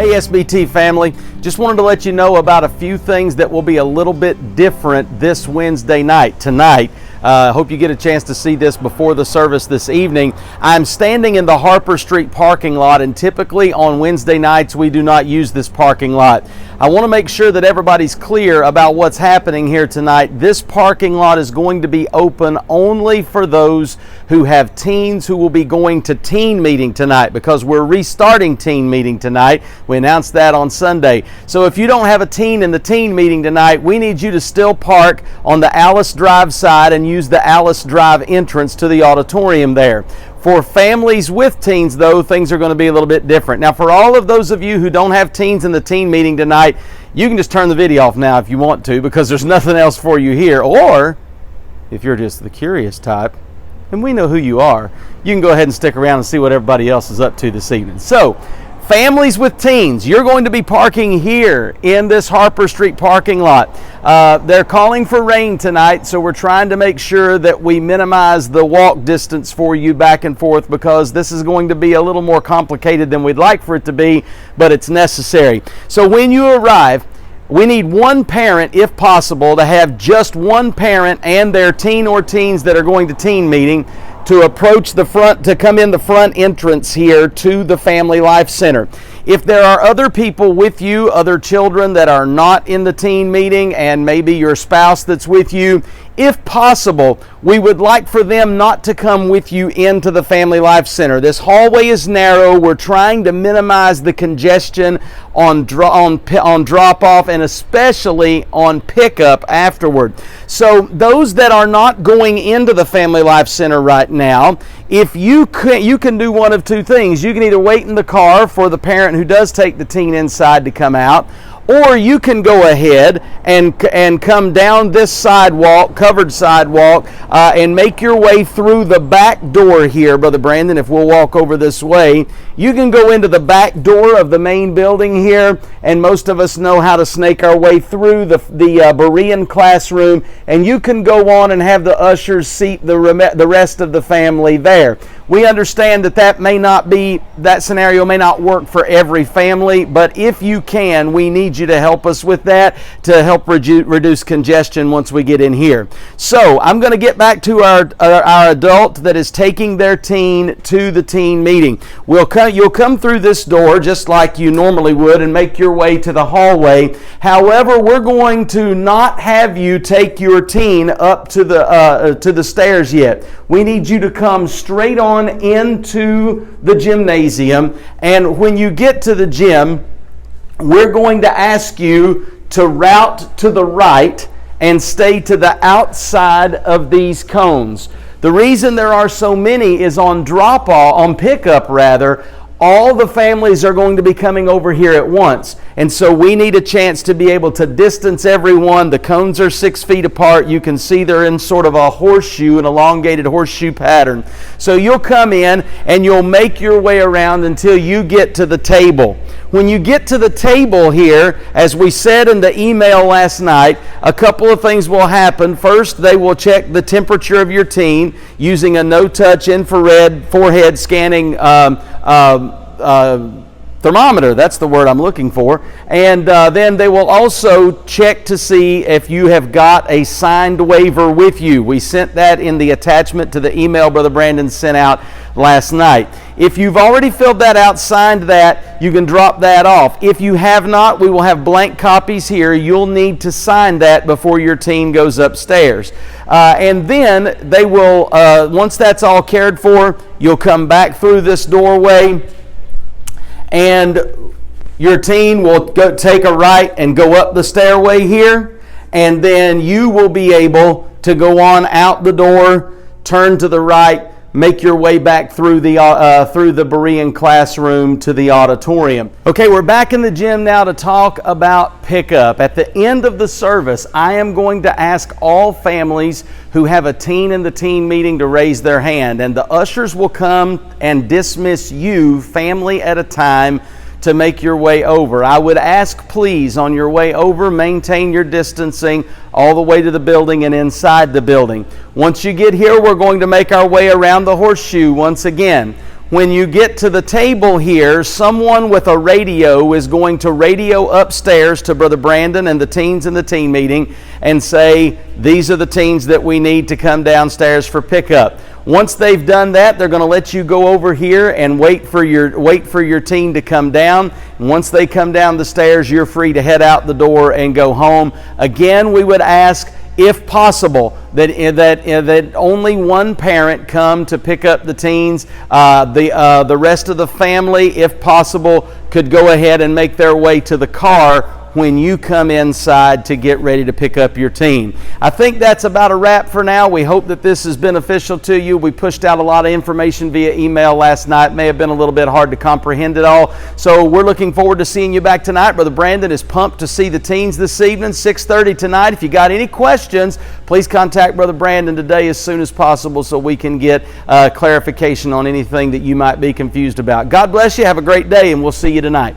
Hey SBT family, just wanted to let you know about a few things that will be a little bit different this Wednesday night, tonight. Hope you get a chance to see this before the service this evening. I'm standing in the Harper Street parking lot, and typically on Wednesday nights we do not use this parking lot. I want to make sure that everybody's clear about what's happening here tonight. This parking lot is going to be open only for those who have teens who will be going to teen meeting tonight, because we're restarting teen meeting tonight. We announced that on Sunday. So if you don't have a teen in the teen meeting tonight, we need you to still park on the Alice Drive side and use the Alice Drive entrance to the auditorium there. For families with teens, though, things are going to be a little bit different. Now, for all of those of you who don't have teens in the teen meeting tonight, you can just turn the video off now if you want to, because there's nothing else for you here. Or, if you're just the curious type, and we know who you are, you can go ahead and stick around and see what everybody else is up to this evening. So, families with teens, you're going to be parking here in this Harper Street parking lot. They're calling for rain tonight, so we're trying to make sure that we minimize the walk distance for you back and forth, because this is going to be a little more complicated than we'd like for it to be, but it's necessary. So when you arrive, we need one parent, if possible, to have just one parent and their teen or teens that are going to teen meeting to approach the front, to come in the front entrance here to the Family Life Center. If there are other people with you, other children that are not in the teen meeting, and maybe your spouse that's with you, if possible, we would like for them not to come with you into the Family Life Center. This hallway is narrow. We're trying to minimize the congestion on drop-off and especially on pickup afterward. So those that are not going into the Family Life Center right now, if you can do one of two things. You can either wait in the car for the parent who does take the teen inside to come out, or you can go ahead and come down this sidewalk, covered sidewalk, and make your way through the back door here, Brother Brandon, if we'll walk over this way. You can go into the back door of the main building here, and most of us know how to snake our way through the Berean classroom, and you can go on and have the ushers seat the rest of the family there. We understand that scenario may not work for every family, but if you can, we need you to help us with that to help reduce congestion once we get in here. So I'm going to get back to our adult that is taking their teen to the teen meeting. You'll come through this door just like you normally would and make your way to the hallway. However, we're going to not have you take your teen up to the stairs yet. We need you to come straight on into the gymnasium, and when you get to the gym, we're going to ask you to route to the right and stay to the outside of these cones. The reason there are so many is on pickup, all the families are going to be coming over here at once. And so we need a chance to be able to distance everyone. The cones are 6 feet apart. You can see they're in sort of a horseshoe, an elongated horseshoe pattern. So you'll come in and you'll make your way around until you get to the table. When you get to the table here, as we said in the email last night, a couple of things will happen. First, they will check the temperature of your teen using a no-touch infrared forehead scanning thermometer. That's the word I'm looking for. And then they will also check to see if you have got a signed waiver with you. We sent that in the attachment to the email Brother Brandon sent out last night. If you've already filled that out, signed that, you can drop that off. If you have not, we will have blank copies here. You'll need to sign that before your teen goes upstairs. And then they will, once that's all cared for, you'll come back through this doorway, and your teen will take a right and go up the stairway here, and then you will be able to go on out the door, turn to the right, make your way back through the Berean classroom to the auditorium. Okay, we're back in the gym now to talk about pickup. At the end of the service, I am going to ask all families who have a teen in the teen meeting to raise their hand, and the ushers will come and dismiss you, family at a time, to make your way over. I would ask, please, on your way over, maintain your distancing all the way to the building and inside the building. Once you get here, we're going to make our way around the horseshoe once again. when you get to the table here, someone with a radio is going to radio upstairs to Brother Brandon and the teens in the teen meeting and say, these are the teens that we need to come downstairs for pickup. Once they've done that, they're going to let you go over here and wait for your teen to come down. And once they come down the stairs, you're free to head out the door and go home. Again, we would ask, if possible, that only one parent come to pick up the teens. The rest of the family, if possible, could go ahead and make their way to the car when you come inside to get ready to pick up your teen. I think that's about a wrap for now. We hope that this is beneficial to you. We pushed out a lot of information via email last night. May have been a little bit hard to comprehend it all. So we're looking forward to seeing you back tonight. Brother Brandon is pumped to see the teens this evening, 6:30 tonight. If you got any questions, please contact Brother Brandon today as soon as possible so we can get clarification on anything that you might be confused about. God bless you. Have a great day, and we'll see you tonight.